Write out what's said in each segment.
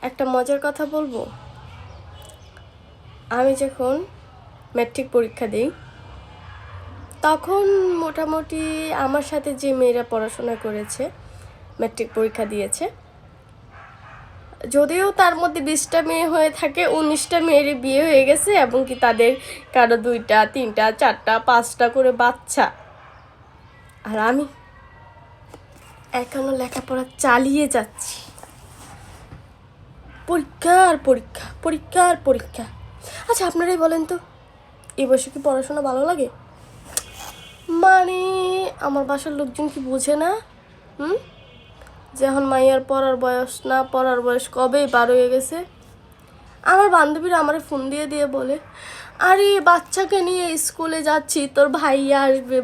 একটা মজার কথা বলবো। আমি যখন ম্যাট্রিক পরীক্ষা দিই তখন মোটামুটি আমার সাথে যে মেয়েরা পড়াশোনা করেছে, ম্যাট্রিক পরীক্ষা দিয়েছে, যদিও তার মধ্যে 20টা মেয়ে হয়ে থাকে, 19টা মেয়ের বিয়ে হয়ে গেছে এবং কি তাদের কারো 2টা 3টা 4টা 5টা করে বাচ্চা। আর আমি এখনো লেখাপড়া চালিয়ে যাচ্ছি, পরীক্ষা আর পরীক্ষা, পরীক্ষা আর পরীক্ষা। আচ্ছা আপনারাই বলেন তো, এই বয়সে কি পড়াশোনা ভালো লাগে? মানে আমার বাসার লোকজন কি বোঝে না যে এখন মাইয়ার পড়ার বয়স না, পড়ার বয়স কবেই পার হয়ে গেছে। আমার বান্ধবীরা আমারে ফোন দিয়ে দিয়ে বলে, আরে বাচ্চাকে নিয়ে স্কুলে যাচ্ছি, তোর ভাইয়া আসবে,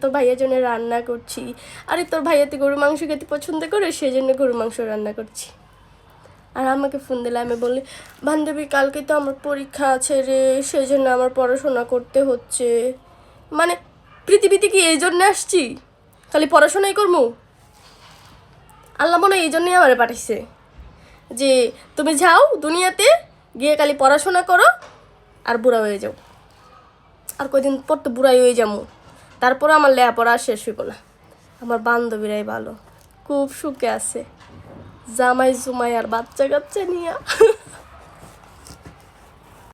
তোর ভাইয়ার জন্য রান্না করছি। আরে তোর ভাইয়াতে গরু মাংস খেতে পছন্দ করে, সেই জন্য গরু মাংস রান্না করছি। আর আমাকে ফোন দিলে আমি বলি, বান্ধবী কালকে তো আমার পরীক্ষা আছে রে, সেই জন্য আমার পড়াশোনা করতে হচ্ছে। মানে পৃথিবীতে কি এই জন্যে আসছি খালি পড়াশোনাই করবো? আল্লাহ মনে হয় এই জন্যই আমার পাঠাইছে যে তুমি যাও দুনিয়াতে, গিয়ে খালি পড়াশোনা করো আর বুড়া হয়ে যাও। আর কয়দিন পর তো বুড়াই হয়ে যাবো, তারপরে আমার লেখাপড়া শেষ হইব না। আমার বান্ধবীরাই ভালো, খুব সুখে আছে, জামাই জুমাই আর বাচ্চা কাচ্চা নিয়ে।